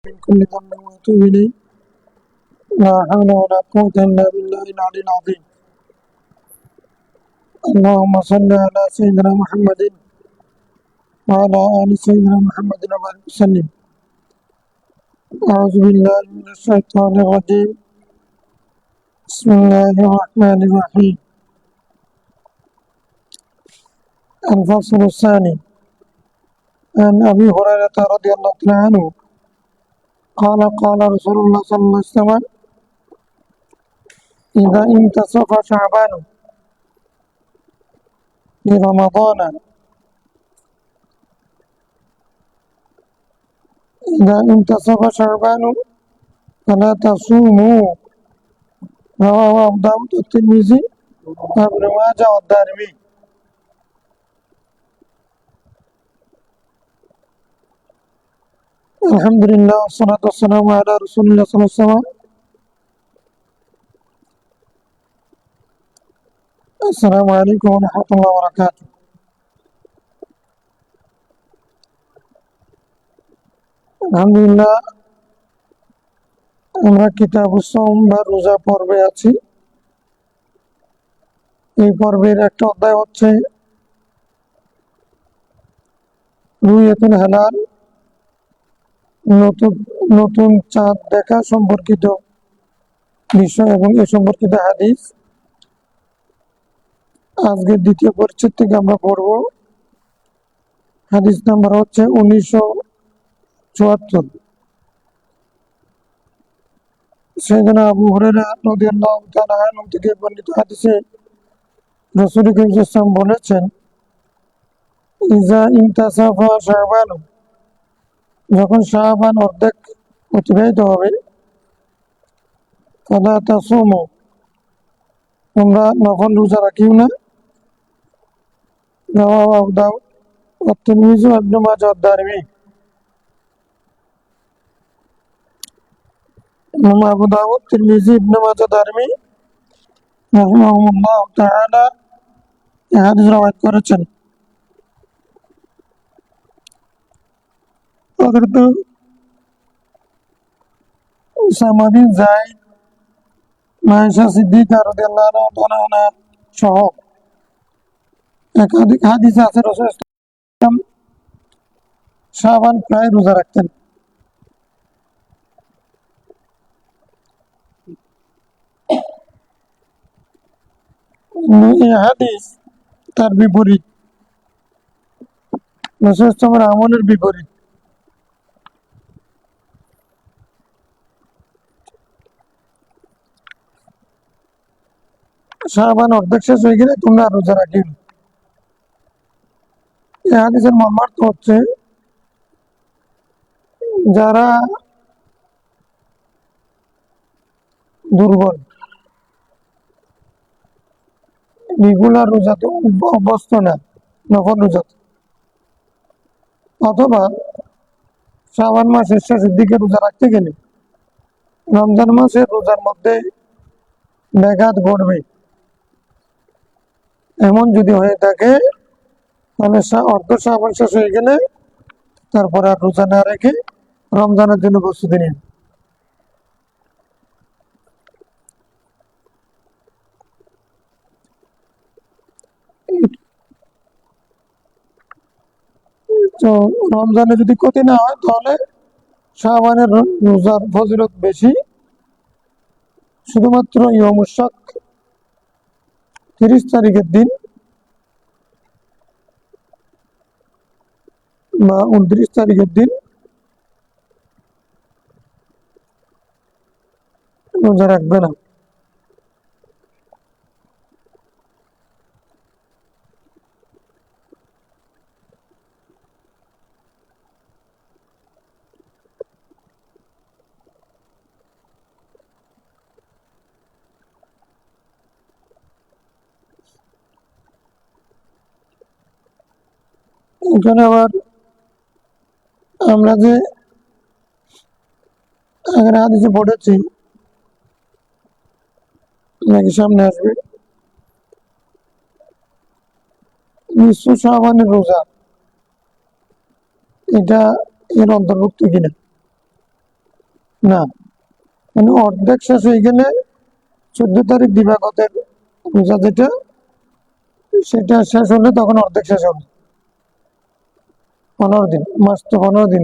من كل ذنب وأتوب إليه لا حول ولا قوة إلا بالله العلي العظيم. اللهم صل على سيدنا محمد وعلى آل سيدنا محمد وبارك وسلم. أعوذ بالله من الشيطان الرجيم. بسم الله الرحمن الرحيم. الفصل الثاني. عن أبي هريرة رضي الله تعالى عنه قال قال رسول الله صلى الله عليه وسلم: إذا انتصف شعبان لرمضان إذا انتصف شعبان فلا تصوموا. رواه أبو داود والترمذي وابن ماجه والدارمي. الحمد لله والصلاة والسلام على رسول الله صلى الله عليه وسلم. السلام عليكم ورحمة الله وبركاته. আলহামদুলিল্লাহ, আমরা কিতাবুস সাওম বা রোজা পর্বে আছি। এই পর্বের একটা অধ্যায় হচ্ছে রুইয়াতুল হালাল, নতুন নতুন চাঁদ দেখা সম্পর্কিত বিষয় এবং এ সম্পর্কিত হাদিস। আজকের দ্বিতীয় পরিচ্ছেদ থেকে আমরা পড়ব। হাদিস নাম্বার হচ্ছে 1974। সাইয়েদনা আবু হুরায়রা রাদিয়াল্লাহু তাআলা আনহু থেকে বর্ণিত হাদিসে রাসূল করিম সাল্লাল্লাহু আলাইহি ওয়াসাল্লাম বলেছেন, ইজা ইনতাসাফা শাবান, যখন শাবান অর্ধেক অতিবাহিত হবে, ফালা তাসুমু, তোমরা নফল রোজা রাখিও না। রাওয়াহু আবু দাউদ ওয়া তিরমিজি ওয়া ইবনে মাজাহ ওয়া দারমি। ইমাম আবু দাউদ, তিরমিজি, ইবনে মাজাহ, দারমি রাহিমাহুমুল্লাহ তাআলা এই হাদিস রওয়ায়াত করেছেন। হযরত উসামা বিন যায়েদ, আয়েশা সিদ্দিকা রাদিয়াল্লাহু আনহা সহ একাধিক হাদিস আছে রাসূল সাল্লাল্লাহু আলাইহি ওয়াসাল্লাম শাবান প্রায় রোজা রাখতেন। এই হাদিস তার বিপরীত, রাসূল সাল্লাল্লাহু আলাইহি ওয়াসাল্লামের আমলের বিপরীত। শাবান অর্ধেক শেষ হয়ে গেলে তোমরা রোজা রাখিও। এই হাদিসের মর্মার্থ হচ্ছে, যারা দুর্বল, রেগুলার রোজাতে অভ্যস্ত না, নফল রোজাতে, অথবা শাবান মাসের শেষের দিকে রোজা রাখতে গেলে রমজান মাসের রোজার মধ্যে ব্যাঘাত ঘটবে, এমন যদি হয়ে থাকে তাহলে অর্ধ শাবান শেষ হয়ে গেলে তারপরে আর রোজা না রেখে রমজানের জন্য প্রস্তুতি নিন। তো রমজানে যদি ক্ষতি না হয় তাহলে শাবানের রোজার ফজিলত বেশি। শুধুমাত্র ইয়ামুশ শাক 30 তারিখের দিন বা 29 তারিখের দিন রোজা রাখবে না। এখানে আবার আমরা যে আগের হাদিসে পড়েছি, নাকি সামনে আসবে, নিঃস্ব শাবানের রোজা, এটা এর অন্তর্ভুক্ত কিনা। না, মানে অর্ধেক শেষ হয়ে গেলে 14 তারিখ দিবাগতের রোজা যেটা, সেটা শেষ হলে তখন অর্ধেক শেষ হবে। 15 দিন, মাস তো 15 দিন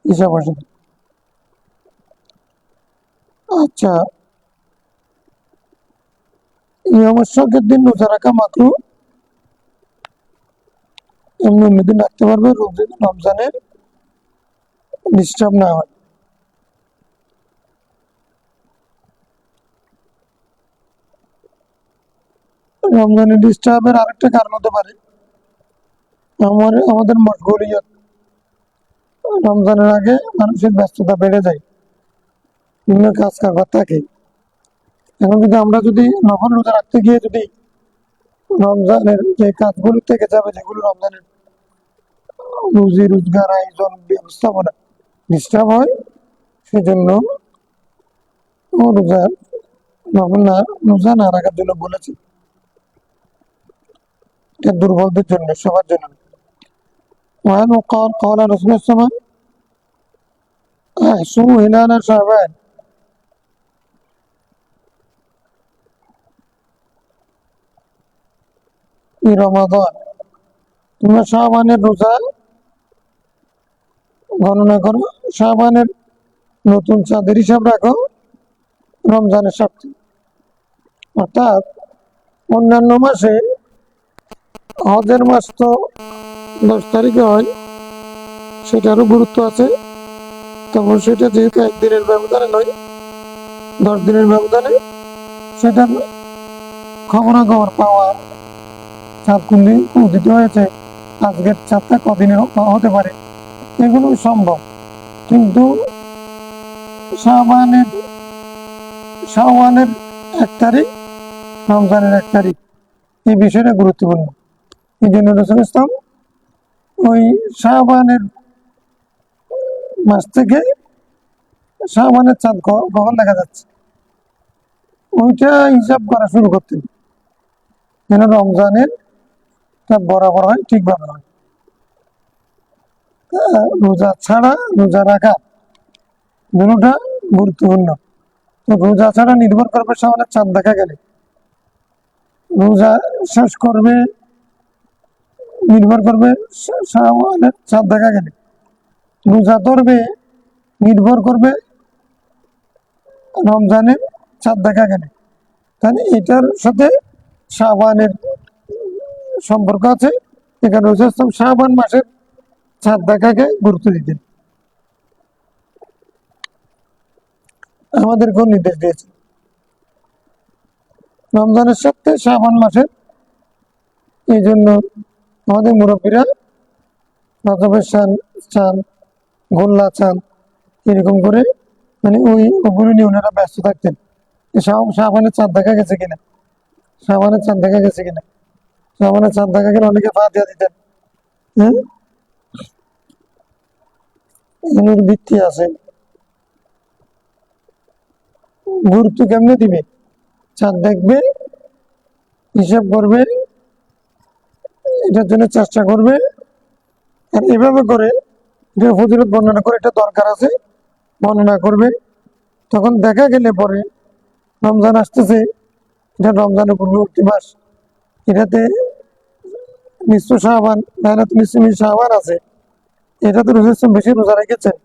হিসাব আসে। আচ্ছা, ইয়ামুস-শকের দিন রোজা রাখা মাকরু, এমনি অন্য দিন রাখতে পারবে রমজানের ডিস্টার্ব না হয়। রমজানের ডিস্টার্বের আরেকটা কারণ হতে পারে আমাদের মশগুলিয়ত। রমজানের আগে মানুষের ব্যস্ততা বেড়ে যায়, বিভিন্ন কাজ কারবার থাকে। এখন যদি নফল রোজা রাখতে গিয়ে যদি রমজানের যে কাজগুলো থেকে যাবে, যেগুলো রমজানের রুজি রোজগার আয়োজন ব্যবস্থাপনা ডিস্টার্ব হয়, সেজন্য রোজা নফল না রোজা না রাখার জন্য বলেছি। এটা দুর্বলদের জন্য, সবার জন্য। قال رسول الله صلى الله عليه وسلم احسوا هلال شعبان في رمضان। তোমরা শাবানের রোজা গণনা করো, শাবানের নতুন চাঁদের হিসাব রাখো রমজানের সাথে। অর্থাৎ অন্যান্য মাসে, হজের মাস তো 10 তারিখে হয়, সেটারও গুরুত্ব আছে। তখন সেটা যেহেতু একদিনের ব্যবধানে নয়, 10 দিনের ব্যবধানে, সেটার খবরাখবর পাওয়া, চাঁদ কোন দিন উদিত হয়েছে, আজকের চাঁদটা কদিনের হতে পারে, এগুলো সম্ভব। কিন্তু শাবানের 1 তারিখ, রমজানের 1 তারিখ, এই বিষয়টা গুরুত্বপূর্ণ। এই জন্য রাসূল ইসলাম ওই শাবানের মাস থেকে শাবানের চাঁদ কখন দেখা যাচ্ছে ওইটা হিসাব করা শুরু করতেন, যেন রমজানের চাঁদ বরাবর হয়, ঠিকভাবে হয়। রোজা ছাড়া রোজা রাখা দুটোটা গুরুত্বপূর্ণ। তো রোজা ছাড়া নির্ভর করবে শাবানের চাঁদ দেখা গেলে, রোজা শেষ করবে নির্ভর করবে শাবানের চাঁদ দেখা গেলে, রোজা ধরবে নির্ভর করবে রমজানের চাঁদ দেখা গেলে। তাহলে এটার সাথে শাবানের সম্পর্ক আছে। এখানে রসুল ইসলাম শাবান মাসের চাঁদ দেখাকে গুরুত্ব দিতেন, আমাদেরকেও নির্দেশ দিয়েছে রমজানের সাথে শাবান মাসের। এই জন্য আমাদের মুরব্বীরা রজবের চাঁদ, গোল্লা চাঁদ, এরকম করে মানে ওগুলো নিয়ে ওনারা ব্যস্ত থাকতেন। শাবানের চাঁদ দেখা গেছে কিনা, শাবানের চাঁদ দেখা গেছে কিনা, শাবানের চাঁদ দেখা গেলে অনেকে ফাতিহা দিতেন। হ্যাঁ, এগুলোর ভিত্তি আছে। গুরুত্ব কেমনে দিবে, চাঁদ দেখবে, হিসাব করবে, এটার জন্য চেষ্টা করবে, আর এভাবে করে এটা ফজিলত বর্ণনা করে, এটা দরকার আছে বর্ণনা করবে। তখন দেখা গেলে পরে রমজান আসতেছে, এটা রমজানের পূর্ববর্তী মাস, এটাতে নিঃস্ব শাবান, শাবান আছে, এটাতে রোজা বেশি রোজা রেখেছেন।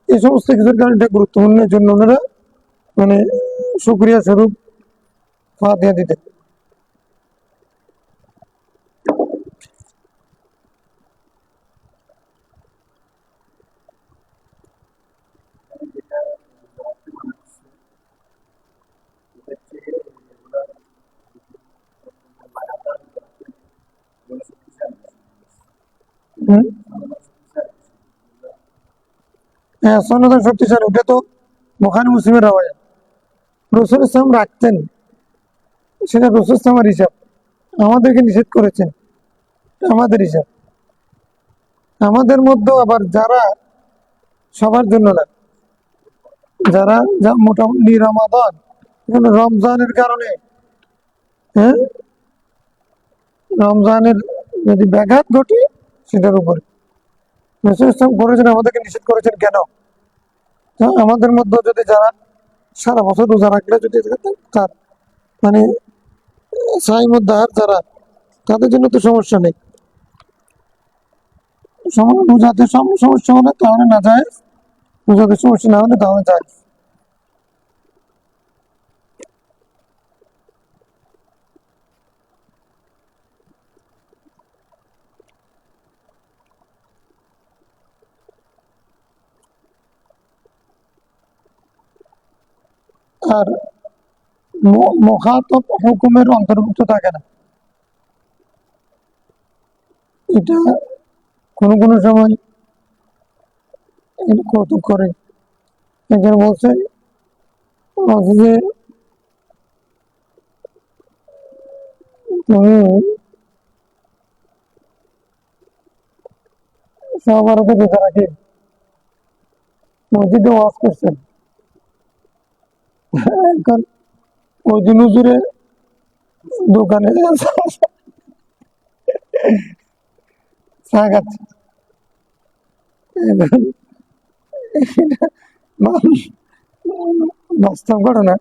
এই সমস্ত কিছুর কারণে এটা গুরুত্বপূর্ণ। এর জন্য ওনারা মানে শুকরিয়া স্বরূপ ফাতিহা দিতেন। হ্যাঁ, সনদে শক্তিশালী, ওটা তো বুখারী মুসলিমের রাওয়ায়াত। রাসূল ইসলাম রাখতেন, সেটা রাসূল ইসলামের হিসাব, আমাদেরকে নিষেধ করেছেন আমাদের হিসাব। আমাদের মধ্যেও আবার যারা, সবার জন্য না, যারা মোটামুটি রমাদান, রমজানের কারণে, হ্যাঁ, রমজানের যদি ব্যাঘাত ঘটে, সেটার উপরে রাসূল ইসলাম করেছেন, আমাদেরকে নিষেধ করেছেন। কেন? আমাদের মধ্যে যদি যারা সারা বছর রোজা রাখলে যদি তার মানে সাইমুদ্দার যারা, তাদের জন্য তো সমস্যা নেই। রোজাতে সমস্যা হলে তাহলে না যায়, রোজাতে সমস্যা না হলে তাহলে যায়। আর মুখাতব হুকুমের অন্তর্ভুক্ত থাকে না। এটা কোনো কোনো সময় কৌতুক করে। একজন বলছে যে তুমি সহভারতে বেঁচে রাখি মসজিদে ওয়াজ করছেন। এখন ওই দিন হুজুরে দোকানে চা খাচ্ছে। এখন বাস্তব ঘটনা,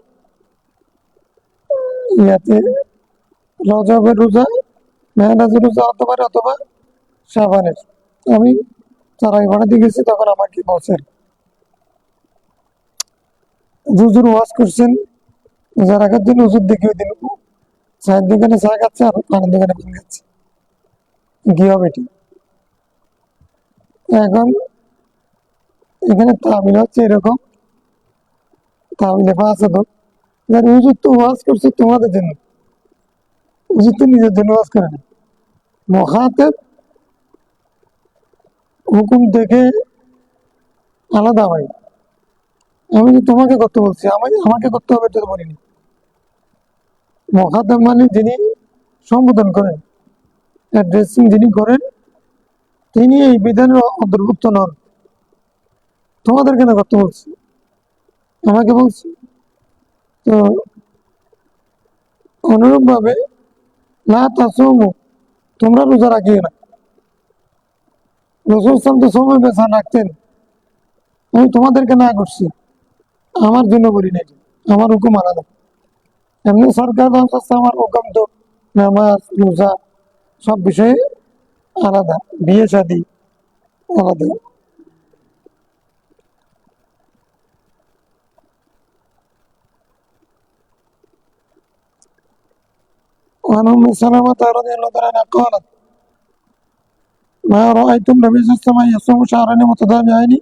ইয়াতে রজবের রোজা, মেহনাজের রোজা হতে পারে অথবা শাবানের। আমি তারাই ভাড়াতে গেছি, তখন আমাকে বলছেন হুজুর ওয়াজ করছেন রোজা রাখার জন্য, হুজুর দেখে ওই দিন চায়ের দোকানে চা খাচ্ছে আর পানের দোকানে পান খাচ্ছে। কি হবে এটি? এখন এখানে তামিল হচ্ছে এরকম, তামিলে আছে তো হুজুর তো ওয়াজ করছে তোমাদের জন্য, হুজুর তো নিজের জন্য ওয়াজ করে না। মুখাতেব হুকুম দেখে আলাদা হয়। আমি যে তোমাকে করতে বলছি, আমাকে করতে হবে তো বলিনি। মুখাতেব মানে যিনি সম্বোধন করেন, অ্যাড্রেসিং যিনি করেন, তিনি এই বিধানের অন্তর্ভুক্ত নন। তোমাদের কেন করতে বলছি, আমাকে বলছি। তো অনুরূপ ভাবে লা তাসুমু, তোমরা রোজা রাখিও না। রাসূল সাল্লাল্লাহু আলাইহি ওয়াসাল্লাম তো সময় বেছান রাখতেন, আমি তোমাদেরকে না করছি, আমার জন্য বলি না, আমার হুকুম আলাদা। এমনি সরকার আমার হুকুম তো নামাজ রোজা সব বিষয়ে আলাদা, বিয়ে শাদী আলাদা। وعن ام سلمة رضي الله تعالى عنها قالت ما رأيت النبي صلى الله عليه وسلم يصوم شهرين متتابعين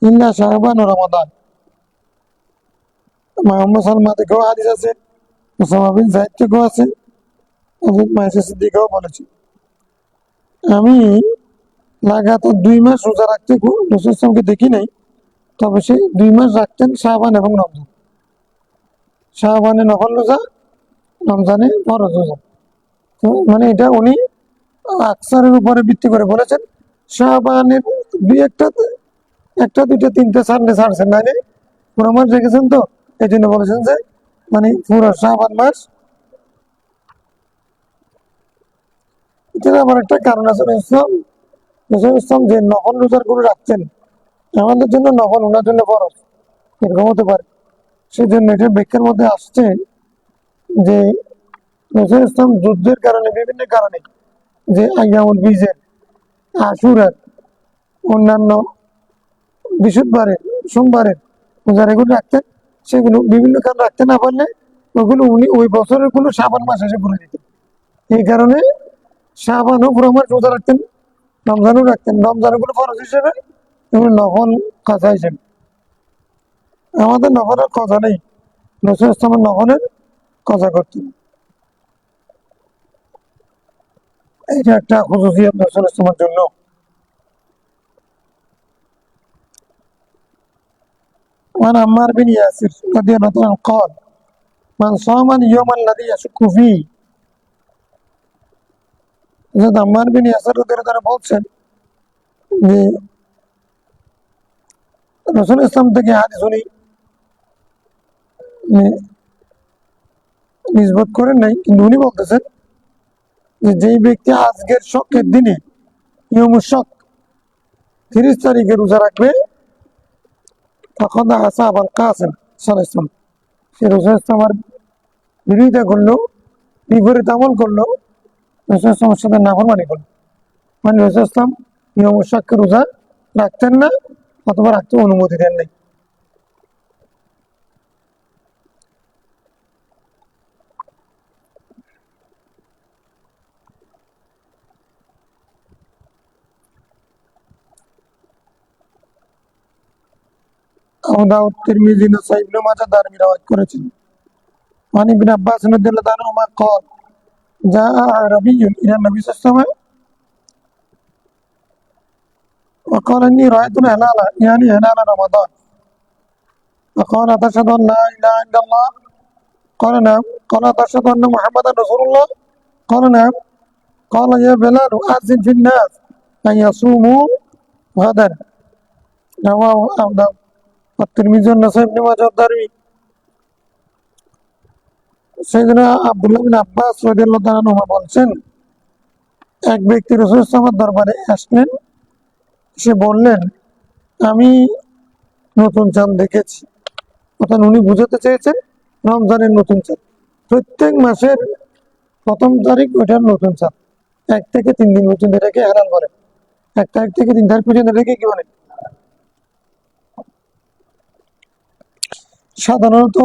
إلا شعبان ورمضان। উম্মে সালমা থেকেও হাদিস আছে, ওসামা বিন যায়েদ থেকেও আছে, হযরত মায়েশা সিদ্দিকাও বলেছে, আমি লাগাতার 2 মাস রোজা রাখতে রাসূল সাল্লাল্লাহু দেখি নাই। তবে সেই 2 মাস রাখতেন শাবান এবং রমজান। শাবানে নফল রোজা, রমজানে ফরজ রোজা। তো মানে এটা উনি আকসারের উপরে ভিত্তি করে বলেছেন। শাবানের দুই একটা দুইটা তিনটা ছাড়ছেন না, পুরো মাস রেখেছেন, তো এই জন্য বলেছেন যে মানে পুরো শাবান মাস। এটার আবার একটা কারণ আছে, ইসলাম যে নফল রোজার গুলো রাখছেন, আমাদের জন্য নফল, ওনার জন্য ফরজ, এরকম হতে পারে। সেই জন্য এটার ব্যাখ্যার মধ্যে আসছে যে রসুল ইসলাম যুদ্ধের কারণে, বিভিন্ন কারণে, যে আইয়ামুল বীজের, আশুরার, অন্যান্য বৃহস্পতিবারের, সোমবারের রোজা এগুলো রাখতেন, সেগুলো বিভিন্ন কারণ রাখতে না পারলে ওগুলো উনি ওই বছরের গুলো শাবান মাস এসে করে দিতেন। এই কারণে শাবানও পুরো মাস রোজা রাখতেন, রমজানও রাখতেন। রমজান গুলো ফরজ হিসেবে, এগুলো নফল কাজা হিসেবে। আমাদের নফলের কাজা নেই, রসুল ইসলামের নফলের কাজা করতেন। এটা একটা খুশুসিয়ত রসুল ইসলামের জন্য। وعن عمار بن ياسر رضي الله عنه قال من صام اليوم الذي يشك فيه। আম্মার বিন ইয়াসির রাদিয়াল্লাহু তাআলা বলছেন যে রাসূল ইসলাম থেকে হাদিস উনি নিসবত করেন নাই, কিন্তু উনি বলতেছেন যে যেই ব্যক্তি আজকের শকের দিনে, ইয়মুশ শক 30 তারিখে রোজা রাখবে, তখন আসা আবুল কাসিম সাল্লাল্লাহু আলাইহি ওয়াসাল্লাম, সে রাসূল ইসলামের বিরোধিতা করলো, বিপরীত আমল করলো, রাসূল ইসলামের সাথে নাফরমানি করলো। মানে রাসূল ইসলাম নিয়ম সাক্ষ্য রোজা রাখতেন না অথবা রাখতে অনুমতি দেন নাই। আবু দাউদ, তিরমিজি, নাসাই, ইবনে মাজাহ, দারমি রওয়ায়াত করেছেন। ওয়ান ইবনে আব্বাস রাদিয়াল্লাহু আনহুমা قال جاء أعرابي إلى النبي صلى الله عليه وسلم وقال إني رأيت الهلال يعني هلال رمضان، فقال أتشهد أن لا إله إلا الله؟ قال نعم. قال أتشهد أن محمدا رسول الله؟ قال نعم. قال يا بلال أذن في الناس أن يصوموا غدا، رواه أبو داود والترمذي والنسائي بن ماجه والدارمي। সাইয়েদনা আব্দুল্লাহ বিন আব্বাস রাদিয়াল্লাহু তাআলা আনহুমা বলছেন, এক ব্যক্তি রাসূল সাল্লাল্লাহু দরবারে আসলেন, সে বললেন, আমি নতুন চাঁদ দেখেছি। অর্থাৎ উনি বুঝাতে চেয়েছেন রমজানের নতুন চাঁদ, প্রত্যেক মাসের প্রথম তারিখ ওইটার নতুন চাঁদ, 1 থেকে 3 দিন পর্যন্ত এটাকে হারাম বলে। 1 তারিখ থেকে 3 তারিখ পর্যন্ত এটাকে কি বলে? সাধারণত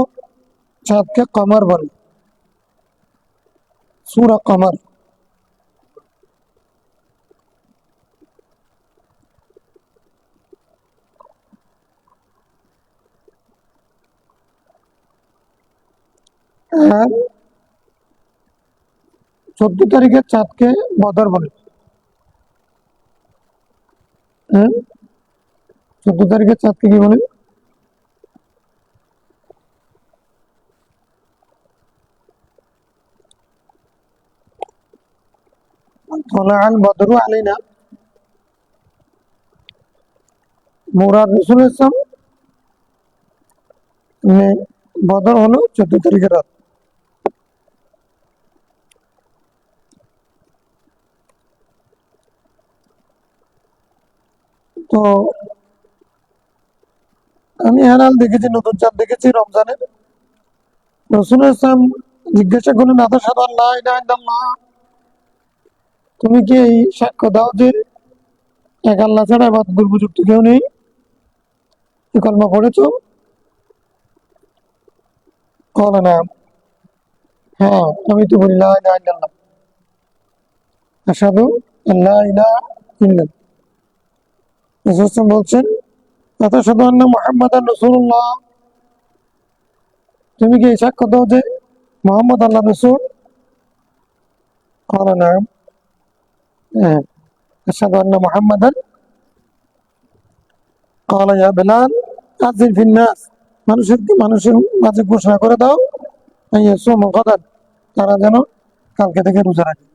চাঁদকে কমার বলে, সূরা কমার। আর 14 তারিখের চাঁদকে বদর বলে। 14 তারিখের চাঁদকে কি বলে? তোলাআল বদরু আলাইনা, মুরাদ রাসূল ইসলাম বদর হলো 14 তারিখের রাত। তো আমি হেলাল দেখেছি, নতুন চাঁদ দেখেছি রমজানের। রাসূল ইসলাম জিজ্ঞাসা করলেন, আতাশহাদু আল্লা ইলাহা ইল্লাল্লাহ, তুমি কি এই সাক্ষ্য দাও যে এক আল্লাহ ছাড়া ইবাদতের উপযুক্ত কেউ নেই? এই কলমা পড়েছো? قال نعم, হ্যাঁ আমি তো বলি লা ইলাহা ইল্লাল্লাহ, আশহাদু আল্লা ইলাহা ইল্লাল্লাহ। রাসূল ইসলাম বলছেন, আতাশহাদু আন্না মুহাম্মাদান রাসূলুল্লাহ, তুমি কি এই সাক্ষ্য দাও যে মুহাম্মদ আল্লাহর রাসূল? قال نعم, হ্যাঁ। আশহাদু আন্না মুহাম্মাদান। قال يا بلال أذن في الناس, মানুষের মাঝে ঘোষণা করে দাও, أن يصوموا غدا, তারা যেন কালকে থেকে রোজা রাখে।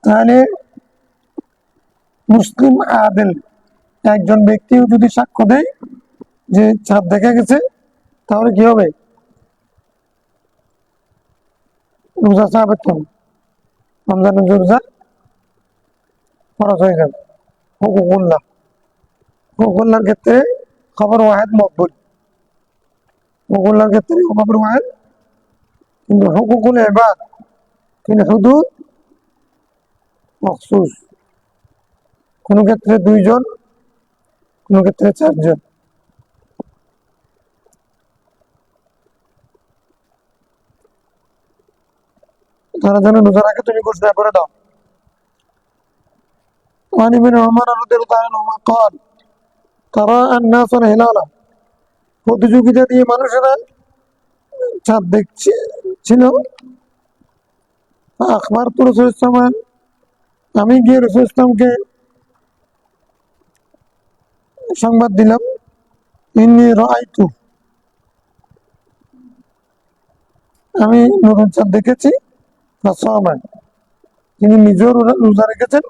তাহলে মুসলিম আদেল একজন ব্যক্তিও যদি সাক্ষ্য দেয় যে চাঁদ দেখা গেছে, তাহলে কি হবে? রোজা সাবেত হবে, রমজানের রোজা ফরজ হয়ে যাবে। হুকুকুল্লাহ, হুকুকুল্লাহর ক্ষেত্রে খবর ওয়াহেদ মকবুল, হুকুকুল্লাহর ক্ষেত্রে খবর ওয়াহেদ, কিন্তু হুকুকুল ইবাদ ফিল হুদুদ মখসুস, কোন ক্ষেত্রে 2 জন, কোন ক্ষেত্রে 4 জন। তারা যেন রোজা রাখে তুমি ঘোষণা করে দাও। وعن ابن عمر رضي الله عنهما قال ترى الناس الهلال, প্রতিযোগিতা দিয়ে মানুষেরা চাঁদ দেখছিল। আখবারতু রাসূল ইসলাম, আমি গিয়ে রাসূল ইসলামকে সংবাদ দিলাম, ইন্নী রাআইতু, আমি নতুন চাঁদ দেখেছি। ফাসামা, তিনি নিজেও রোজা রেখেছেন।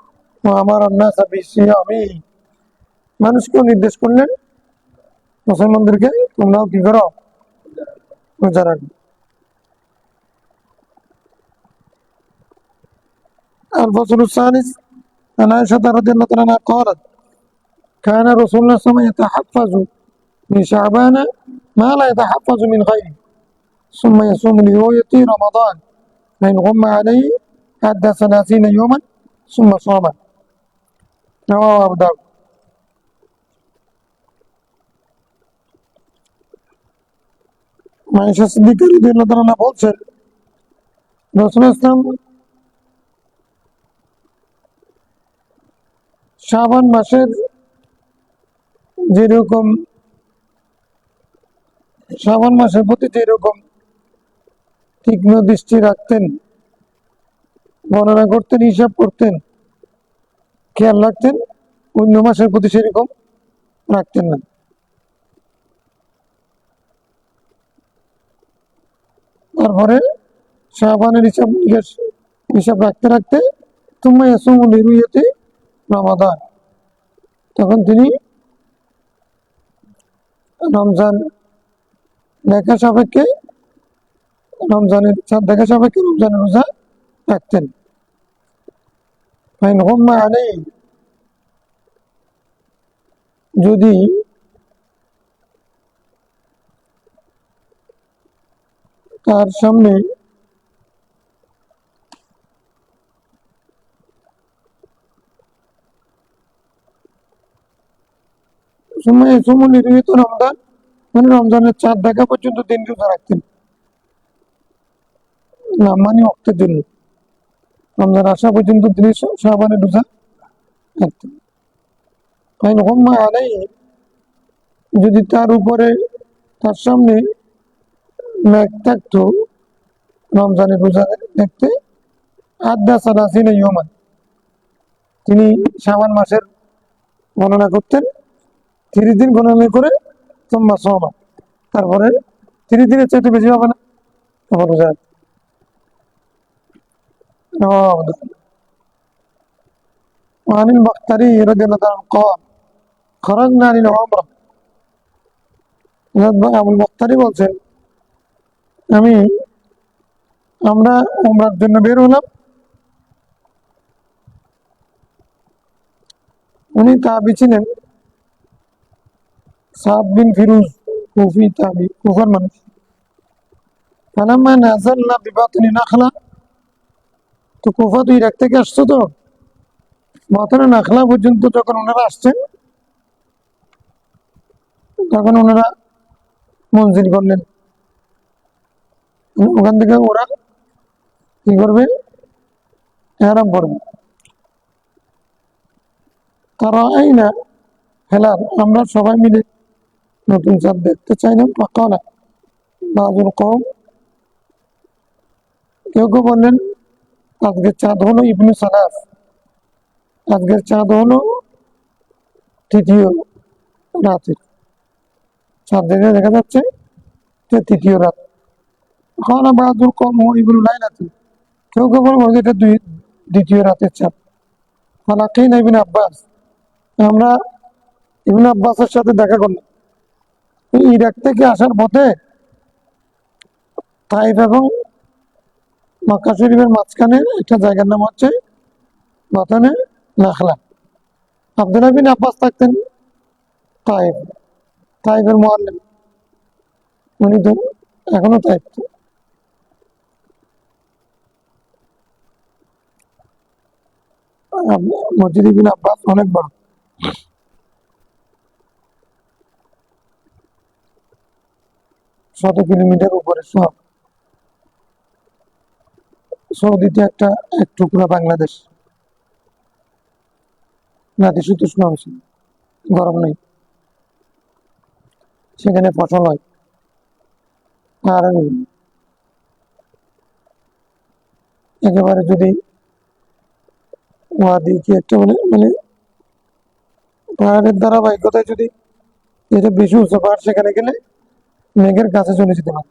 ও আমার আন্নাস বিসিয়ামি, মানুষকেও নির্দেশ করলেন, মুসলমানদেরকে তোমরাও কি করো, রোজা রাখো। আল ফসলুস সালিস عن عائشة رضي الله تعالى عنها قالت كان رسول الله صلى الله عليه وسلم يتحفظ من شعبان ما لا يتحفظ من غيره ثم يصوم لرؤية رمضان فإن غم عليه أدى 30 يوما ثم صام رواه أبو داود عائشة সিদ্দিকা রাদিয়াল্লাহু তাআলা আনহা বলছেন রাসূল ইসলাম শাবান মাসের যেরকম শাবান মাসের প্রতি যেরকম তীক্ষ্ণ দৃষ্টি রাখতেন, গণনা করতেন, হিসাব করতেন, খেয়াল রাখতেন, অন্য মাসের প্রতি সেরকম রাখতেন না। তারপরে শাবানের হিসাব রাখতে রাখতে তুম্মা ইয়াসুমু লিরুইয়াতি রমাদান, তখন তিনি রমজান দেখা সাপেক্ষে রমজানের চাঁদ দেখা সাপেক্ষে রমজানের রোজা রাখতেন। ফাইন গুম্মা আলাইহি, যদি তার সামনে সময় নির্মিত রমজান মানে রমজানের চাঁদ দেখা পর্যন্ত দিন রোজা রাখতেন না, মানে অক্টের জন্য রমজান আসা পর্যন্ত তিনি শাবানের রোজা রাখতেন। ফাইন গুম্মা আলাইহি, যদি তার উপরে তার সামনে মেঘ থাকতো রমজানের রোজা দেখতে, আদ্দা 30 ইয়ামান, তিনি শাবান মাসের গণনা করতেন, 30 দিন গণনা করে সুম্মা সামা, তারপরে 30 দিনের চাইতে বেশি হবে না, তারপর রোজা। وعن البختري رضي الله عنه قال خرجنا للعمرة, আবুল বখতারি বলছেন আমরা উমরার জন্য বের হলাম। উনি তাবি ছিলেন, সাদ বিন ফিরুজ কুফি তাবি, কুফার মানুষ। ফালাম্মা নাযালনা বিবাতনি নাখলা, তো কুফা তো ইরাক থেকে আসছো, তো বাতনে নাখলা পর্যন্ত যখন ওনারা আসছেন তখন ওনারা মঞ্জিল করলেন। ওখান থেকে ওরা কি করবে, ইহরাম করবে। তারা এই না হেলাল, আমরা সবাই মিলে নতুন চাঁদ দেখতে চাইলাম। ফাকালা বাযুল কওম, কেউ কেউ বললেন আজকের চাঁদ হলো ইবনু সালাস, আজকের চাঁদ হলো তৃতীয় রাতের চাঁদ, দেখা যাচ্ছে যে তৃতীয় রাত। খাওয়া বাহাদুর কম ইবনু লাইলাতি, কেউ কেউ বলবো এটা দ্বিতীয় রাতের চাঁদ। ফালাকিন ইবনে আব্বাস, আমরা ইবনে আব্বাসের সাথে দেখা করলাম। ইরাক থেকে আসার পথে তাইফ এবং মক্কা শরীফের মাঝখানে একটা জায়গার নাম হচ্ছে বাতনে নাখলা। আব্দুল্লাহ বিন আব্বাস থাকতেন তাইফের মুআল্লিম, উনি তো এখনো তাইফ। মসজিদ ইবনে আব্বাস অনেক বড়, 100 কিলোমিটার উপরে শহর। সৌদিতে এক টুকরা বাংলাদেশ, নাতিশীতোষ্ণ অঞ্চল, গরম নেই, সেখানে ফসল হয়। আর একেবারে যদি ওয়াদি কি একটা মানে পাহাড়ের ধারাবাহিকতায় যদি এটা বেশি উঁচু পাহাড়, সেখানে গেলে মেঘের কাছে চলে যেতে পারে,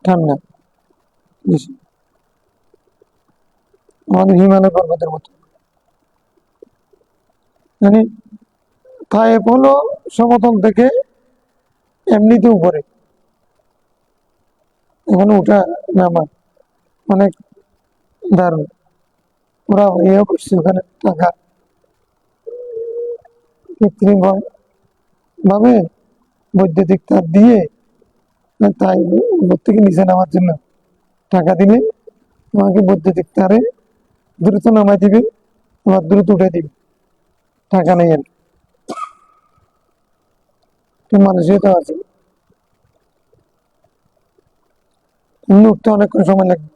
ঠান্ডা বেশি, আমাদের হিমালয় পর্বতের মতো। মানে তাইফ হলো সমতল থেকে এমনিতে উপরে, এখানে উঠা নামা অনেক দারুণ। ওরা ইয়ে করছে ওখানে টাকা কৃত্রিম ভাবে বৈদ্যুতিক তার দিয়ে তাই উপর থেকে নিচে নামার জন্য টাকা দিলে তোমাকে বৈদ্যুতিক তারে দ্রুত নামাই দিবে, আবার দ্রুত উঠে দিবে, টাকা নেই আর কি। মানুষই তো আছে, এমনি উঠতে অনেকক্ষণ সময় লাগবে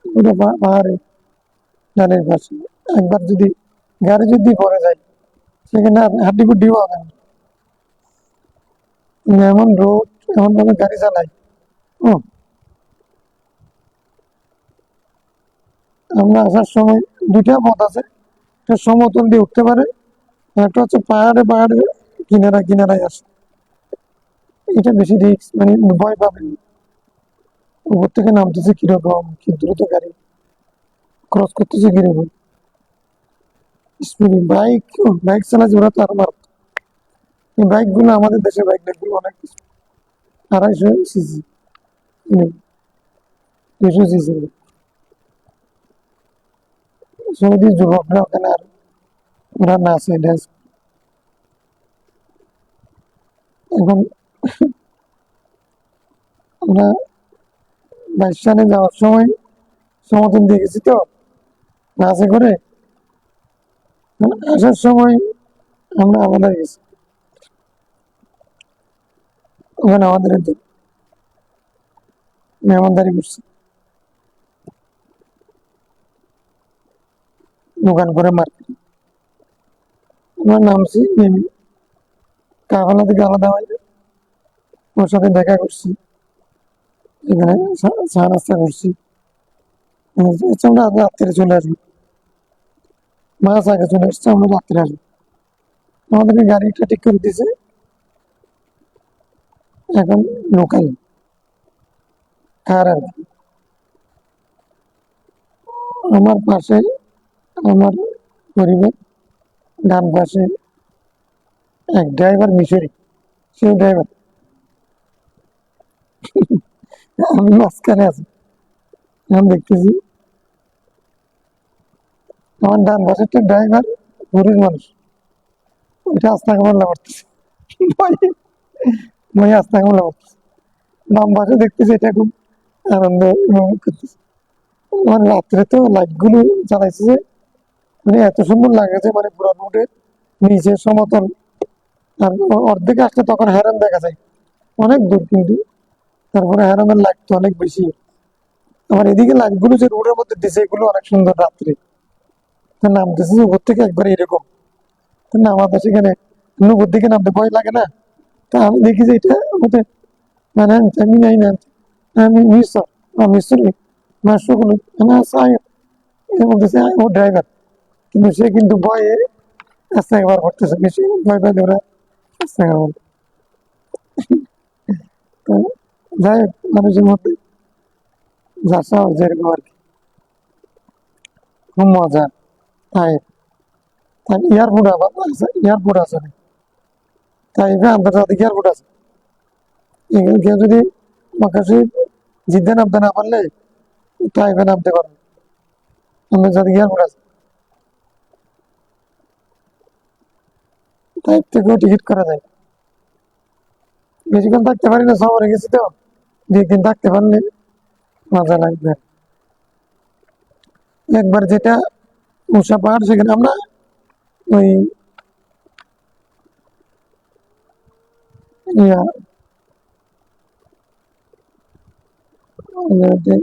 পুরো পাহাড়ে গাড়ির পাশে। একবার যদি গাড়ি যদি পড়ে যায় সেখানে আর হাড্ডি গুড্ডিও হবে না। এমন রোড, এমন ভাবে গাড়ি চালাই। ও, আমরা আসার সময় দুইটা পথ আছে, একটা সমতল দিয়ে উঠতে পারে, একটা হচ্ছে পাহাড়ে পাহাড়ে কিনারা কিনারায় আসে। এটা বেশি রিস্ক, মানে ভয় পাবেন। উপর থেকে নামতেছে কিরকম, কি দ্রুত গাড়ি ক্রস করতেছে কিরকম স্পিডে। বাইক বাইক চালাচ্ছে ওরা তো আরো মারত। এই বাইক গুলো আমাদের দেশের বাইক গুলো অনেক 250 সিসি, 200 সিসি। সৌদি যুবকরা ওখানে আর ওরা নাচে ড্যান্স। এখন আমরা বাইশানে যাওয়ার সময় সমতল দিয়ে গেছি তো বাসে করে, আসার সময় আমরা আমাদের গেছি ওখানে আমাদের মেহমানদারি করছি, দোকান করে মার্কেট। আমরা নামছি, নেমে কাফেলা থেকে আলাদা হয়, ওর সাথে দেখা করছি, এখানে চা নাস্তা করছি। আচ্ছা, আমরা রাত্রে চলে আসবো, মাছ আগে চলে এসছে, আমরা রাত্রে আসবো। আমাদেরকে গাড়িটা ঠিক করে দিয়েছে, এখন লোকাল কার আর কি। আমার পাশে আমার পরিবার, ডান পাশে এক ড্রাইভার মিশরি, সে ড্রাইভার, আমি মাঝখানে আছি। এখন দেখতেছি আমার ডান পাশে একটা ড্রাইভার পুরুষ মানুষ, ওইটা আস্তা কামড় করতেছে, ভয়ে ভয়ে আস্তা কামড় করতেছে। বাম পাশে দেখতেছি এটা খুব আনন্দ উপভোগ করতেছে। আমার রাত্রে তো লাইট গুলো জ্বালাইছে যে, মানে এত সুন্দর লাগেছে, মানে পুরো রোডের নিচে সমতল, আর অর্ধেক আসলে তখন হেরান দেখা যায় অনেক দূর, কিন্তু তারপরে হেরানের লাইট তো অনেক বেশি। আমার এদিকে লাইট গুলো যে রোডের মধ্যে দিছে এগুলো অনেক সুন্দর রাত্রে। তো নামতেছে যে উপর থেকে একবার এরকম, তো নামাতে সেখানে উপর দিকে নামতে ভয় লাগে না। তো আমি দেখি যে এটা ওতে মানে আমি নাই না, আমি মিস্টার মিস্টার মাস্টার কোনো সাহেব, এর মধ্যে ও ড্রাইভার, কিন্তু সে কিন্তু ভয়ে রাস্তা একবার করতেছে, বেশি ভয় পাই ওরা রাস্তা একবার। তো যাই হোক, মানুষের মধ্যে যা সাহস যেরকম আর কি, খুব মজা। তাই তাই এয়ারপোর্ট আবার আছে, এয়ারপোর্ট আছে, তাই আন্তর্জাতিক এয়ারপোর্ট আছে। এখানে কেউ যদি আকাশে জিদ্দা নামতে না পারলে তাইফে নামতে পারবে, আন্তর্জাতিক এয়ারপোর্ট আছে। তাইফ থেকেও টিকিট করা যায়। বেশিক্ষণ থাকতে পারি না, শহরে গেছি তো, 2 দিন থাকতে পারলে মজা লাগবে। একবার যেটা উষা পাহাড়, সেখানে আমরা ওই ইয়া যে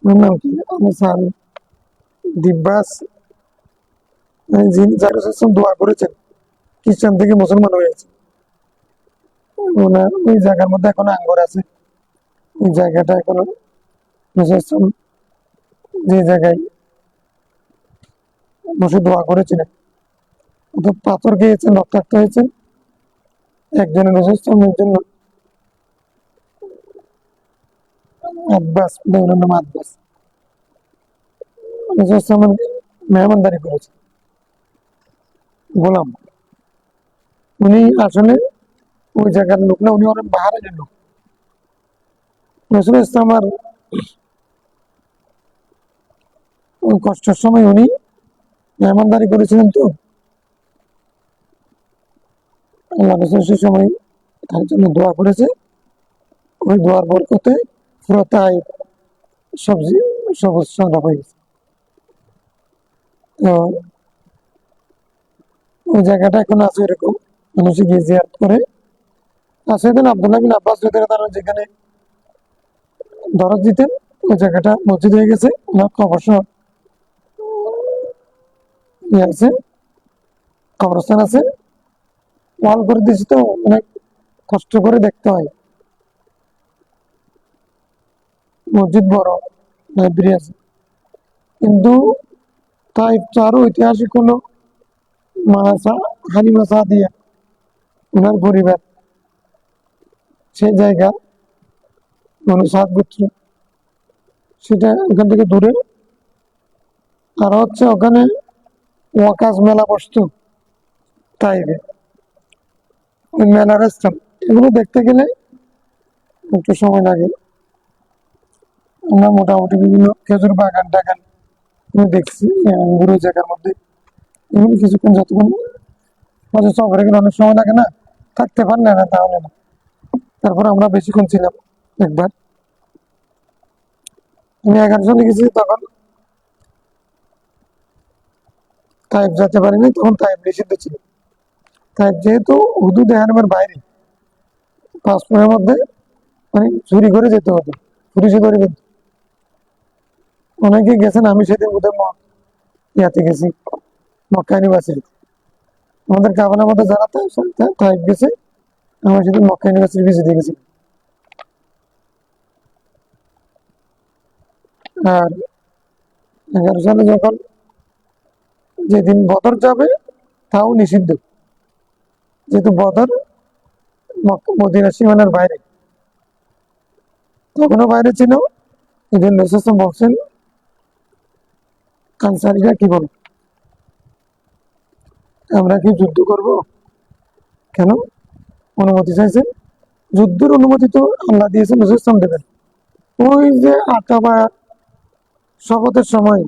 ওর নাম কি আমার স্যার দিব্যাস, যিনি যার দোয়া করেছেন খ্রিস্টান থেকে মুসলমান হয়েছে, ওনার ওই জায়গার মধ্যে এখনো আঙ্গুর আছে। ওই জায়গাটা এখনো যে জায়গায় বসে দোয়া করেছিলেন, তো পাথর খেয়েছেন, রক্তাক্ত হয়েছে। একজনের রসুলের জন্য আব্বাস, ওনার নাম আব্বাস, রসুল মেহমানদারি করেছে, গোলাম। উনি আসলে ওই জায়গার লোক না, উনি অনেক বাহারের লোক। রাসূল ইসলামের ওই কষ্টের সময় উনি মেহমানদারি করেছিলেন, তো আল্লাহ রাসূল সে সময় তার জন্য দোয়া করেছে। ওই দোয়ার বরকতে পুরো তাইফ সবজি সবুজ সংগ্রহ হয়ে গেছে। তো ওই জায়গাটা এখন আছে এরকম, মানুষে গিয়ে জিয়ারত করে। আর সেদিন আব্দুল্লাহ বিন আব্বাস রাদিয়াল্লাহু তাআলা যেখানে দরজ দিতেন, ওই জায়গাটা মসজিদ হয়ে গেছে। ওনার অবশ্য ইয়ে আছে, কবরস্থান আছে, ওয়াল করে দিয়েছি, তো অনেক কষ্ট করে দেখতে হয়। মসজিদ বড়, লাইব্রেরি আছে, কিন্তু তাইফ তো আরো ঐতিহাসিক কোনো মাসা হালিমা সাদিয়া ওনার পরিবার, সেই জায়গা মানে সাত গোত্র, সেটা ওখান থেকে দূরে। আর হচ্ছে ওখানে ওয়াকাজ মেলা বসতো তাইফে, ওই মেলার স্থান। এগুলো দেখতে গেলে একটু সময় লাগে। আমরা মোটামুটি বিভিন্ন খেজুর বাগান টাগান আমি দেখছি পুরো জায়গার মধ্যে। এগুলো কিছুক্ষণ যতক্ষণ শহরে গেলে অনেক সময় লাগে না, থাকতে পারলে না তাহলে না। তারপরে আমরা বেশিক্ষণ ছিলাম। একবার আমি 11 জনে গেছি, তখন তাইফ যেতে পারিনি, তখন তাইফ নিষিদ্ধ ছিল। তাইফ যেহেতু হুদুদ এহরামের বাইরে, পাসপোর্টের মধ্যে মানে চুরি করে যেতে হতো, পুলিশে করে দিত। অনেকে গেছেন, আমি সেদিন বোধহয় ইয়াতে গেছি, মক্কা ইউনিভার্সিটি। আমাদের কাফেলার মধ্যে যারা তাইফ গেছে, আমরা সেদিন মক্কা ইউনিভার্সিটি ভিজিটে গেছি। আর 11 সালে যখন যেদিন বদর যাবে, তাও নিষিদ্ধ, যেহেতু বদর মদিনা সীমানার বাইরে, তখনও বাইরে ছিল। এই জন্য রাসূল বলছেন, আনসারীরা কি বল, আমরা কি যুদ্ধ করব? কেন অনুমতি চাইছেন? যুদ্ধের অনুমতি তো আল্লাহ দিয়েছেন, রাসূল দেবেন। ওই যে আকাবা শপথের সময়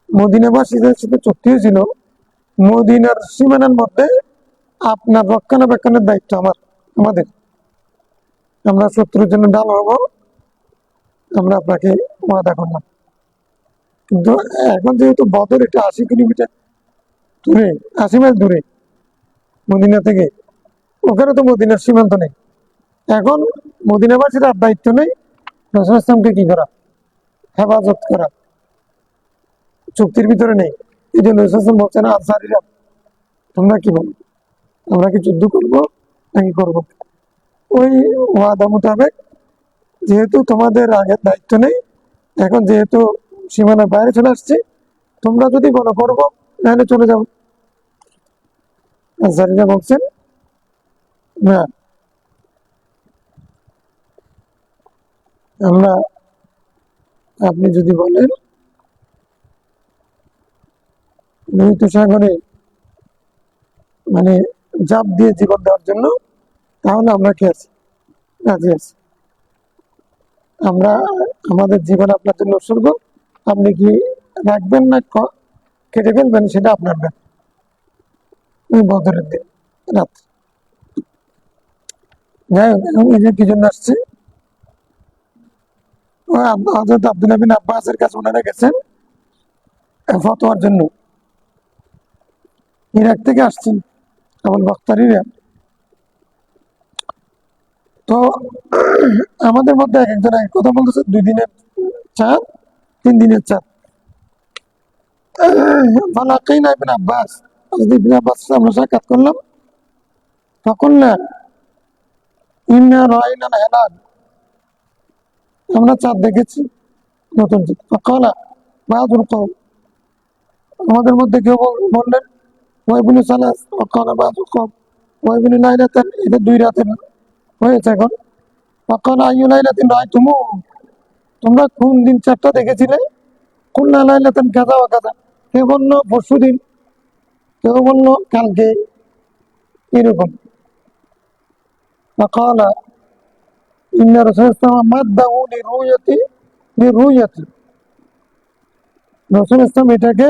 মদিনাবাসীদের সাথে চুক্তি হয়েছিল, মদিনার সীমানার মধ্যে আপনার রক্ষণাবেক্ষণের দায়িত্ব আমাদের। আমরা শত্রুর জন্য ডাল হবো, আমরা আপনাকে ওয়াদা করলাম। কিন্তু এখন যেহেতু বদর এটা 80 কিলোমিটার দূরে, 80 মাইল দূরে মদিনা থেকে, ওখানে তো মদিনার সীমান্ত নেই। এখন মদিনাবাসীর আর দায়িত্ব নেই রাসূল ইসলামকে কি করা, হেফাজত করা, চুক্তির ভিতরে নেই। এই জন্য রাসূল বলছেন, আনসারীরা তোমরা কি বলো, আমরা কি যুদ্ধ করবো নাকি করবো? ওই ওয়াদা মোতাবেক, যেহেতু তোমাদের আগের দায়িত্ব নেই, এখন যেহেতু সীমানার বাইরে চলে আসছে, তোমরা যদি বলো করবো, তাহলে চলে যাবো। আনসারীরা বলছেন, না, আমরা, আপনি যদি বলেন লোহিত সাগরে মানে জাপ দিয়ে জীবন দেওয়ার জন্য, তাহলে আমরা কি আছি, রাজি আছি। আমরা আমাদের জীবন আপনার জন্য উৎসর্গ। আপনি কি রাখবেন না কেটে ফেলবেন, সেটা আপনার ব্যাপার। ওই বদরের দিন রাত, যাই হোক, এখন এই যে কি জন্য আসছে, হযরত আব্দুল্লাহ বিন আব্বাসের কাছে ওনারা গেছেন ফতোয়ার জন্য। ইরাক থেকে আসছেন আবুল বাখতারিরা। তো আমাদের মধ্যে এক একজন এক কথা বলতেছে, 2 দিনের চাঁদ, 3 দিনের চাঁদ। ফালাকাইনা ইবনে আব্বাস, হযরত ইবনে আব্বাস আমরা সাক্ষাৎ করলাম। তখন না, ইন্না রাআইনাল হিলাল, আমরা চাঁদ দেখেছি, নতুন চাঁদ। ফাকালা বাযুল কওম, আমাদের মধ্যে কেউ বললেন, ওয়াইবুনে সালাস। ফাকালা বাযুল কওম ওয়াইবুনে লাইলাতান, এটা 2 রাতের হয়েছে এখন। ফাকালা আইয়ু লাইলাতিন রাআইতুমু, তোমরা কোন দিন চাঁদটা দেখেছিলে? কুল্লা লাইলাতান কাযা ওয়া কাযা, কেউ বললো পরশুদিন, কেউ বললো কালকে, এরকম। ফাকালা ইন্না রাসূলুল্লাহ মাদ্দাহু লিরুয়াতি রাসূল ইসলাম এটাকে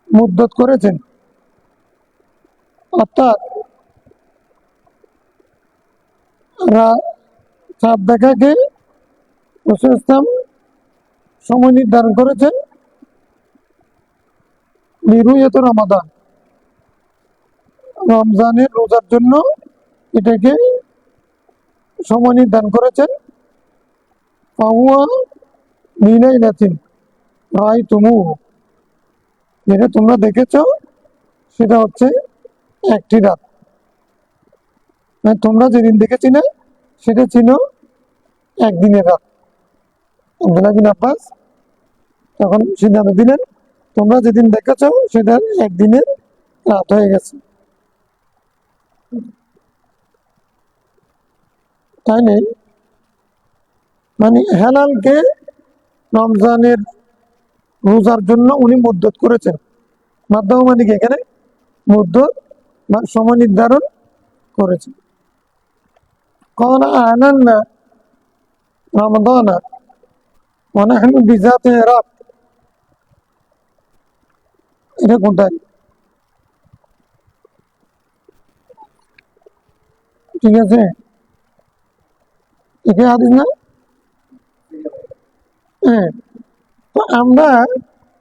মুদ্দত করেছেন, অর্থাৎ চাঁদ দেখাকে রাসূল ইসলাম সময় নির্ধারণ করেছেন লিরুয়াত রমাদান, রমজানের রোজার জন্য এটাকে সময় নির্ধারণ করেছেন। ফাহুয়া লিলাইলাতিন রাআইতুমুহু, যেটা তোমরা দেখেছো সেটা হচ্ছে একটি রাত, মানে তোমরা যেদিন দেখেছি না সেটা ছিল একদিনের রাত। আব্দুল্লাহ বিন আব্বাস তখন সিদ্ধান্ত দিলেন, তোমরা যেদিন দেখেছো সেটা একদিনের রাত হয়ে গেছে। তাই নেই, মানে হেলালকে রমজানের রোজার জন্য উনি মুদ্দত করেছেন। মাধ্যম মানে কি এখানে মুদ্দত বা সময় নির্ধারণ করেছেন। قال أعلنا رمضان ونحن بذات عراق, এটা কোনটাই? ঠিক আছে, এটা হাদিস না? হ্যাঁ, তো আমরা